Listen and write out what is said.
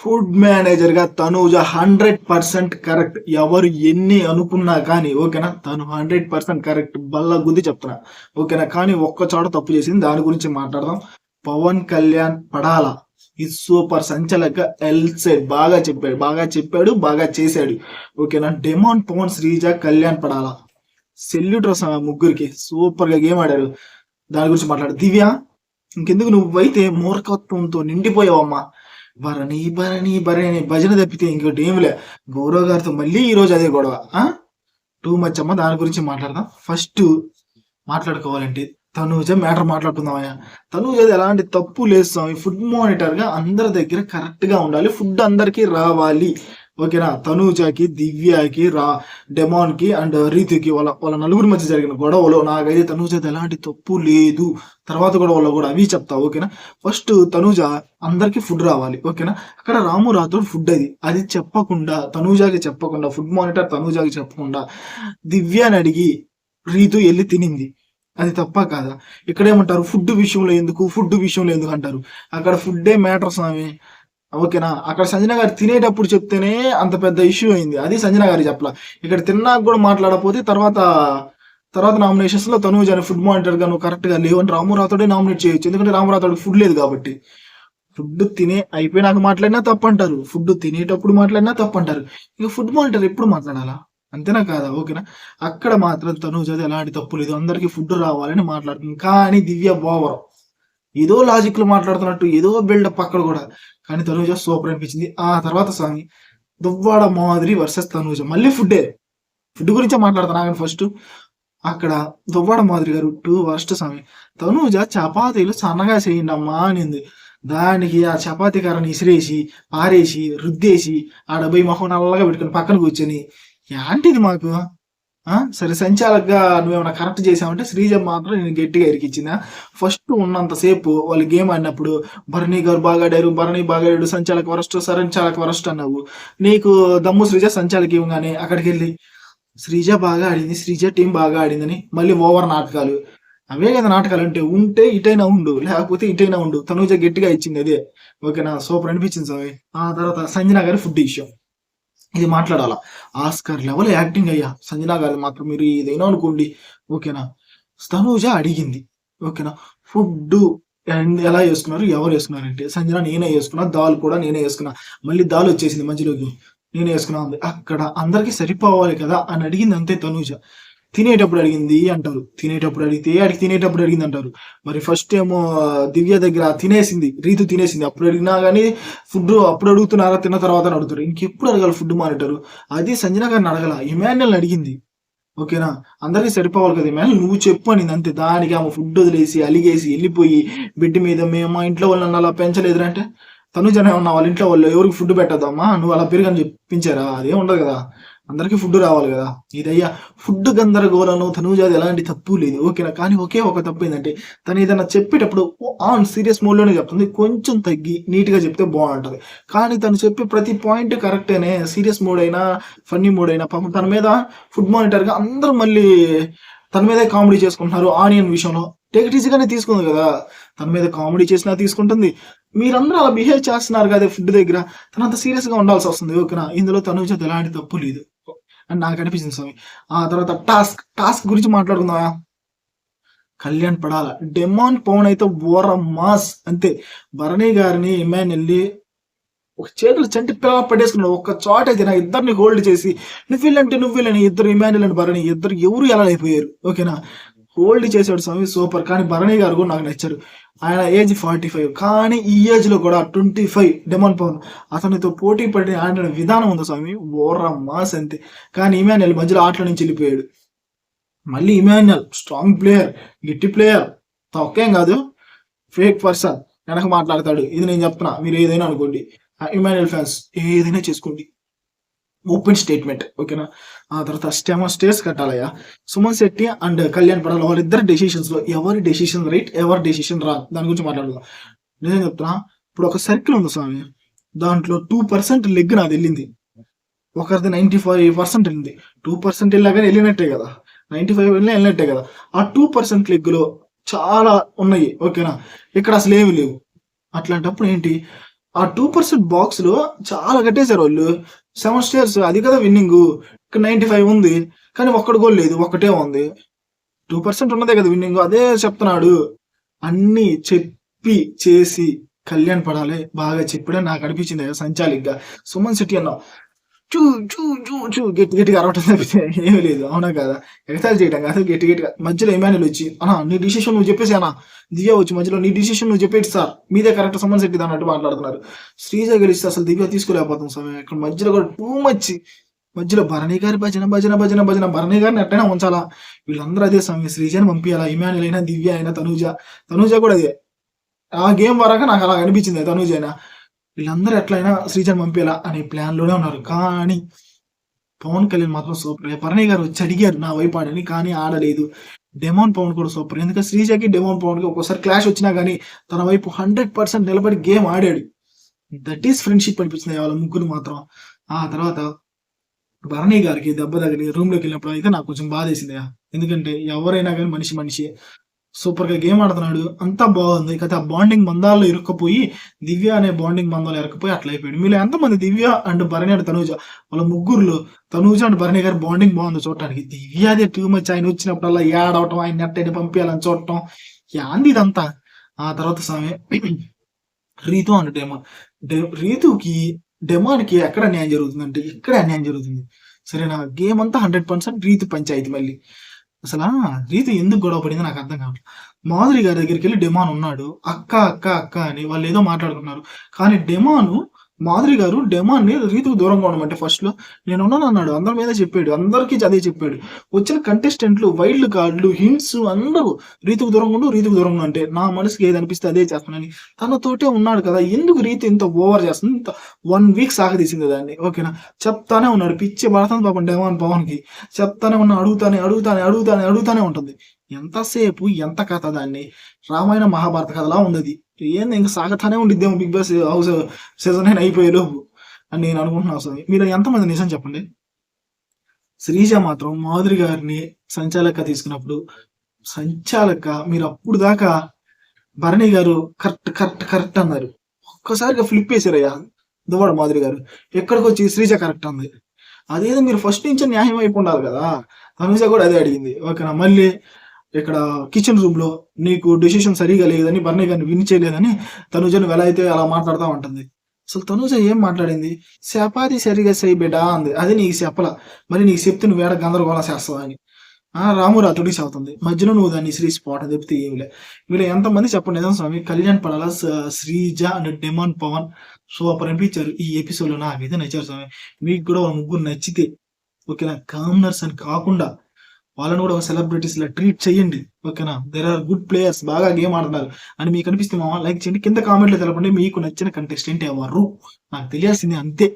Food manager గా Tanuja 100% correct. ఎవరు ఎన్ని అనుకున్నా కానీ ఓకేనా, తను 100% కరెక్ట్. బల్ల గుద్ది చెప్తున్నా ఓకేనా. కానీ ఒక్క చోట తప్పు చేసింది, దాని గురించి మాట్లాడదాం. పవన్ కళ్యాణ్ పడాల ఈ సూపర్ సంచలక ఎల్సెడ్ బాగా చేశాడు ఓకేనా. డెమాన్, పవన్, శ్రీజ, కళ్యాణ్ పడాల సెల్యూట్ ముగ్గురికి సూపర్ గా గేమ్ ఆడారు. దాని గురించి మాట్లాడు. దివ్య ఇంకెందుకు, నువ్వైతే మూర్ఖత్వంతో నిండిపోయావమ్మా. భరణి భరణి భరణి అని భజన తప్పితే ఇంకోటి ఏమిలే. గౌరవ్ గారితో మళ్ళీ ఈ రోజు అదే గొడవ. టూ మచ్ అమ్మ. దాని గురించి మాట్లాడదాం. ఫస్ట్ మాట్లాడుకోవాలంటే తనూజ మ్యాటర్ మాట్లాడుకుందామయ్యా. తనూజ ఎలాంటి తప్పు లేదు స్వామి. ఫుడ్ మానిటర్ గా అందరి దగ్గర కరెక్ట్ గా ఉండాలి, ఫుడ్ అందరికి రావాలి ఓకేనా. తనూజకి, దివ్యకి, డెమాన్ కి అండ్ రీతుకి వాళ్ళ నలుగురి మధ్య జరిగిన గొడవలో నాకైతే తనూజ ఎలాంటి తప్పు లేదు. తర్వాత గొడవలో కూడా అవి చెప్తా ఓకేనా. ఫస్ట్ తనూజ అందరికి ఫుడ్ రావాలి ఓకేనా. అక్కడ రాము రాథోడ్ ఫుడ్ అది చెప్పకుండా, తనూజకి చెప్పకుండా, ఫుడ్ మానిటర్ తనూజకి చెప్పకుండా దివ్యని అడిగి రీతు వెళ్ళి తినింది. అది తప్ప కాదా? ఇక్కడేమంటారు, ఫుడ్ విషయంలో ఎందుకు అంటారు. అక్కడ ఫుడ్డే మ్యాటర్ స్వామి ఓకేనా. అక్కడ సంజన గారు తినేటప్పుడు చెప్తేనే అంత పెద్ద ఇష్యూ అయింది, అది సంజన గారు చెప్పలా. ఇక్కడ తిన్నాక కూడా మాట్లాడకపోతే తర్వాత నామినేషన్స్ లో తనూజ అని ఫుడ్ మానిటర్ గా నువ్వు కరెక్ట్ గా లేవు అని రాము రాథోడే నామినేట్ చేయొచ్చు, ఎందుకంటే రాము రాథోడ్ ఫుడ్ లేదు కాబట్టి. ఫుడ్ అయిపోయినాక మాట్లాడినా తప్పంటారు, ఫుడ్ తినేటప్పుడు మాట్లాడినా తప్పంటారు. ఇక ఫుడ్ మానిటర్ ఎప్పుడు మాట్లాడాలా? అంతేనా కాదా? ఓకేనా. అక్కడ మాత్రం తనూజ ఎలాంటి తప్పు లేదు, అందరికి ఫుడ్ రావాలని మాట్లాడుతుంది. కానీ దివ్య ఓవర్ ఏదో లాజిక్ లో మాట్లాడుతున్నట్టు, ఏదో బిల్డప్ అక్కడ కూడా. కానీ తనూజ సూపర్ అనిపించింది. ఆ తర్వాత స్వామి దువ్వాడ మాదిరి వర్సెస్ తనూజ, మళ్ళీ ఫుడ్ గురించే మాట్లాడతాను. కానీ ఫస్ట్ అక్కడ దువ్వాడ మాదిరి గారు టూ వర్స్ట్ స్వామి. తనూజ చపాతీలు సన్నగా చేయండి అమ్మా అనింది. దానికి ఆ చపాతీ కర్రని ఇసిరేసి పారేసి రుద్దేసి ఆడ పోయి మొహం నల్లగా పెట్టుకుని పక్కన కూర్చొని ఏంటిది మాకు. సరే సంచాలకుగా నువ్వేమైనా కరెక్ట్ చేసావంటే శ్రీజ మాత్రం నేను గట్టిగా ఇరికిచ్చిందా. ఫస్ట్ ఉన్నంతసేపు వాళ్ళు గేమ్ ఆడినప్పుడు భరణి గారు బాగాడారు, సంచాలక వరస్ట్ అన్నావు. నీకు దమ్ము శ్రీజ సంచాలకి ఇవ్వగానే అక్కడికి వెళ్ళి శ్రీజ బాగా ఆడింది, శ్రీజ టీం బాగా ఆడిందని మళ్ళీ ఓవర్ నాటకాలు. అవే కదా నాటకాలు అంటే. ఉంటే ఇటైనా ఉండు, లేకపోతే ఇటైనా ఉండు. తనూజ గట్టిగా ఇచ్చింది అదే ఓకేనా. సూపర్ అనిపించింది స్వామి. ఆ తర్వాత సంజన గారి ఫుడ్ ఇష్యూ, ఇది మాట్లాడాలా. ఆస్కర్ లెవెల్ యాక్టింగ్ అయ్యా సంజన గారి మాత్రం. మీరు ఏదైనా అనుకోండి ఓకేనా. తనూజ అడిగింది ఓకేనా, ఫుడ్ ఎలా చేసుకున్నారు, ఎవరు వేసుకున్నారు అంటే సంజన నేనే వేసుకున్నా, దాల్ కూడా నేనే వేసుకున్నా. మళ్ళీ దాల్ వచ్చేసింది మధ్యలోకి, నేనే వేసుకున్నా ఉంది. అక్కడ అందరికి సరిపోవాలి కదా అని అడిగింది అంతే తనూజ. తినేటప్పుడు అడిగింది అంటారు, తినేటప్పుడు అడిగింది అంటారు. మరి ఫస్ట్ ఏమో దివ్య దగ్గర తినేసింది, రీతు తినేసింది, అప్పుడు అడిగినా కానీ ఫుడ్ అప్పుడు అడుగుతున్నారా, తిన్న తర్వాత అడుగుతారు. ఇంకెప్పుడు అడగాలి ఫుడ్ మానిటర్? అది సంజన గారిని అడగల, ఇమాన్యుల్ని అడిగింది ఓకేనా. అందరికీ సరిపోవాలి కదా ఇమాన్యుల్, నువ్వు చెప్పు అనింది అంతే. దానికి ఆమె ఫుడ్ వదిలేసి అలిగేసి వెళ్ళిపోయి బిడ్డ మీద మేము మా ఇంట్లో వాళ్ళని అలా పెంచలేదురా అంటే, తనుజనే ఉన్న వాళ్ళ ఇంట్లో వాళ్ళు ఎవరికి ఫుడ్ పెట్టద్దమ్మా, నువ్వు అలా పెరుగని చెప్పించారా? అదేం ఉండదు కదా, అందరికీ ఫుడ్ రావాలి కదా. ఇదయ్యా ఫుడ్ గందరగోళంలో తనూజాది ఎలాంటి తప్పు లేదు ఓకేనా. కానీ ఒకే ఒక తప్పు ఏంటంటే తను ఏదైనా చెప్పేటప్పుడు ఆన్ సీరియస్ మోడ్లోనే చెప్తుంది, కొంచెం తగ్గి నీట్గా చెప్తే బాగుంటుంది. కానీ తను చెప్పే ప్రతి పాయింట్ కరెక్టేనే, సీరియస్ మోడ్ అయినా ఫన్నీ మోడ్ అయినా. పాపం తన మీద ఫుడ్ మానిటర్గా అందరూ మళ్ళీ తన మీదే కామెడీ చేసుకుంటున్నారు. ఆనియన్ విషయంలో టేక్ ఇట్ ఈజీగానే తీసుకుంది కదా, తన మీద కామెడీ చేసినా తీసుకుంటుంది. మీరందరూ అలా బిహేవ్ చేస్తున్నారు కదా ఫుడ్ దగ్గర, తను అంత సీరియస్గా ఉండాల్సి వస్తుంది ఓకేనా. ఇందులో తనూజ ఎలాంటి తప్పు లేదు అని నాకు అనిపించింది స్వామి. ఆ తర్వాత టాస్క్ గురించి మాట్లాడుకుందామా. కళ్యాణ్ పడాల, డెమాన్, పవన్ అయితే ఓర మాస్ అంతే. భరణి గారిని ఇమాన్యుల్ని ఒక చేతులు చంటి పిల్లలు పడేసుకున్నాడు. ఒక్క చోట అయితే నా ఇద్దరిని హోల్డ్ చేసి నువ్వులని ఇద్దరు ఇమాన్యుల్ అండ్ భరణి ఇద్దరు ఎవరు ఎలా అయిపోయారు ఓకేనా. హోల్డ్ చేశాడు స్వామి, సూపర్. కానీ భరణి గారు కూడా నాకు నచ్చారు. ఆయన ఏజ్ 45, కానీ ఈ ఏజ్ లో కూడా 25 డెమాన్ పవన్ అతనితో పోటీ పడి ఆడిన విధానం ఉంది స్వామి, ఓర మాస్ అంతే. కానీ ఇమాన్యుల్ మధ్యలో ఆటల నుంచి వెళ్ళిపోయాడు. మళ్ళీ ఇమాన్యుల్ స్ట్రాంగ్ ప్లేయర్, గట్టి ప్లేయర్, తొక్కేం కాదు, ఫేక్ పర్సన్ వెనక మాట్లాడతాడు. ఇది నేను చెప్తున్నా, మీరు ఏదైనా అనుకోండి. ఇమాన్యుల్ ఫ్యాన్స్ ఏదైనా చేసుకోండి, ఓపెన్ స్టేట్మెంట్ ఓకేనా. ఆ తర్వాత స్టేస్ కట్టాలయ్యా. సుమన్ శెట్టి అండ్ కళ్యాణ్ పడాల వాళ్ళిద్దరు డెసిషన్స్ లో ఎవరి డెసిషన్ రైట్, ఎవరి డెసిషన్ రాంగ్, దాని గురించి మాట్లాడుకుందాం. నేను చెప్తున్నా, ఇప్పుడు ఒక సర్కిల్ ఉంది స్వామి, దాంట్లో 2% లెగ్ నాది వెళ్ళింది, ఒకరిది 95% వెళ్ళింది. 2% వెళ్ళాగానే వెళ్ళినట్టే కదా, 95 వెళ్ళినట్టే కదా. ఆ 2% లెగ్ లో చాలా ఉన్నాయి ఓకేనా, ఇక్కడ అసలు ఏమి లేవు. అట్లాంటప్పుడు ఏంటి, ఆ 2% బాక్స్ లో చాలా కట్టేశారు వాళ్ళు. 7 స్టేర్స్ అది కదా విన్నింగ్. ఇక్కడ 95 ఉంది కానీ ఒక్కటి గోల్ లేదు, ఒక్కటే ఉంది. 2% ఉన్నదే కదా విన్నింగ్. అదే చెప్తున్నాడు. అన్ని చెప్పి చేసి కళ్యాణ్ పడాలి బాగా చెప్పాడని నాకు అనిపించింది సంచాలిగ్గా. సుమన్ శెట్టి అన్న చూ చూ చూ చూ గట్టి గట్టిగా అరవటం తప్పితే ఏమీ లేదు. అవునా కదా? ఎగతాళి చేయడం కాదు, గట్టి గట్టిగా. మధ్యలో ఇమాన్యుల్ వచ్చి అన్నా నీ డిసిషన్ నువ్వు చెప్పేసి అన్నా. దివ్య వచ్చి మధ్యలో నీ డిసిషన్ నువ్వు చెప్పేది సార్, మీదే కరెక్ట్ సుమన్ శెట్టి అన్నట్టు మాట్లాడుతున్నారు. శ్రీజ గెలిస్తే అసలు దివ్య తీసుకోలేకపోతుంది స్వామి. ఇక్కడ మధ్యలో కూడా టూ మచ్. మధ్యలో భరణి గారి భజన భజన భజన భజన. భరణి గారిని ఎట్టైనా ఉంచాలా, వీళ్ళందరూ అదే స్వామి. శ్రీజని పంపించాలా, ఇమాన్యుల్ అయినా దివ్య అయినా తనూజ కూడా అదే. ఆ గేమ్ వరకు నాకు అలా అనిపించింది. తనూజ అయినా వీళ్ళందరూ ఎట్లయినా శ్రీజని పంపేలా అనే ప్లాన్ లోనే ఉన్నారు. కానీ పవన్ కళ్యాణ్ మాత్రం సూపర్. భరణి గారు వచ్చి అడిగారు నా వైపు ఆడని, కానీ ఆడలేదు. డెమోన్ పవన్ కూడా సూపర్. ఎందుకంటే శ్రీజకి డెమోన్ పవన్ కి ఒక్కోసారి క్లాష్ వచ్చినా కానీ తన వైపు 100% నిలబడి గేమ్ ఆడాడు. దట్ ఈస్ ఫ్రెండ్షిప్ అనిపించింది వాళ్ళ ముగ్గురు మాత్రం. ఆ తర్వాత భరణి గారికి దెబ్బ తగిలి రూమ్ లోకి వెళ్ళినప్పుడు అయితే నాకు కొంచెం బాధేసింది. ఎందుకంటే ఎవరైనా కానీ మనిషి సూపర్ గా గేమ్ ఆడుతున్నాడు, అంతా బాగుంది. కదా ఆ బాండింగ్ బంధాల్లో ఇరుక్కపోయి దివ్య అనే బాండింగ్ బంధాలు ఇరకపోయి అట్లా అయిపోయాడు. మీలో ఎంతమంది దివ్య అండ్ భరణి అండ్ తనూజ, వాళ్ళ ముగ్గురులో తనూజ అండ్ భరణి గారి బాండింగ్ బాగుంది చూడటానికి. దివ్య అదే టూ మచ్. ఆయన వచ్చినప్పుడల్లా ఏడవటం, ఆయన నెట్టని పంపించాలని చూడటం, యాంది ఇదంతా. ఆ తర్వాత స్వామి రీతు అండ్ రీతుకి డెమాన్కి ఎక్కడ అన్యాయం జరుగుతుందంటే ఇక్కడ అన్యాయం జరుగుతుంది. సరేనా? గేమ్ అంతా 100% రీతు పంచాయతీ. మళ్ళీ అసలు రీతు ఎందుకు గొడవ పడిందో నాకు అర్థం కావట్లేదు. మాధురి గారి దగ్గరికి వెళ్ళి డెమాన్ ఉన్నాడు, అక్క అక్క అక్క అని వాళ్ళు ఏదో మాట్లాడుకున్నారు. కానీ మాధురి గారు డెమాన్ ని రీతుకు దూరంగా ఉండమంటే ఫస్ట్ లో నేను ఉన్నాను అన్నాడు. అందరి మీద చెప్పాడు, అందరికీ అదే చెప్పాడు. వచ్చిన కంటెస్టెంట్లు, వైల్డ్ కార్డులు, హింట్స్ అందరూ రీతుకు దూరంగా అంటే నా మనసుకి ఏది అనిపిస్తే అదే చేస్తున్నాను. తనతోటే ఉన్నాడు కదా, ఎందుకు రీతు ఇంత ఓవర్ చేస్తుంది? ఇంత 1 వీక్ సాగదీసింది దాన్ని. ఓకేనా? చెప్తానే ఉన్నాడు, పిచ్చి పడుతుంది పాపం డెమాన్ పవన్ కి. చెప్తానే ఉన్నా, అడుగుతానే ఉంటుంది. ఎంతసేపు ఎంత కథ దాన్ని. రామాయణ మహాభారత కథలా ఉంది. ఏంది ఇంకా సాగతానే ఉండిద్దేమో బిగ్ బాస్ హౌస్ సీజన్ 9 అయిపోయే లోపు అని నేను అనుకుంటున్నాను. అసలు మీరు ఎంతమంది నిజం చెప్పండి. శ్రీజ మాత్రం మాధురి గారిని సంచాలక తీసుకున్నప్పుడు మీరు అప్పుడు దాకా భరణి గారు కరెక్ట్ అన్నారు. ఒక్కసారిగా ఫ్లిప్ వేసారయ్యా దువ్వాడ మాధురి గారు. ఎక్కడికి వచ్చి శ్రీజ కరెక్ట్ అంది. అదేదో మీరు ఫస్ట్ నుంచి న్యాయం అయిపోయి ఉండాలి కదా. తనుజ కూడా అదే అడిగింది. ఓకేనా? మళ్ళీ ఇక్కడ కిచెన్ రూమ్ లో నీకు డెసిషన్ సరిగా లేదని, భరణి గారిని విన్ చేయలేదని తనుజను ఎలా అయితే అలా మాట్లాడుతూ ఉంటుంది. అసలు తనుజ ఏం మాట్లాడింది? చపాతి సరిగా చేయి బిడ్డ అంది. అది నీకు చెప్పలా, మరి నీకు చెప్తే నువ్వు వేడ గందరగోళం చేస్తావా అని. రాము రాతుడికి అవుతుంది. మధ్యలో నువ్వు దాన్ని శ్రీజ్ పోవటం చెప్తే ఏమిలే. వీళ్ళు ఎంతమంది చెప్పండి నిజం స్వామి. Kalyan Padala, Sreeja and demon Pawan super అనిపించారు ఈ ఎపిసోడ్ లో. నాకైతే నచ్చారు స్వామి. మీకు కూడా ముగ్గురు నచ్చితే ఓకేనా, కామనర్స్ అని కాకుండా వాళ్ళని కూడా ఒక సెలబ్రిటీస్ లా ట్రీట్ చేయండి. ఓకేనా? దేర్ ఆర్ గుడ్ ప్లేయర్స్, బాగా గేమ్ ఆడుతున్నారు అని మీకు అనిపిస్తే మామ లైక్ చేయండి. కింద కామెంట్లో తెలపండి మీకు నచ్చిన కంటెస్టెంట్ ఎవరు, నాకు తెలియాల్సింది అంతే.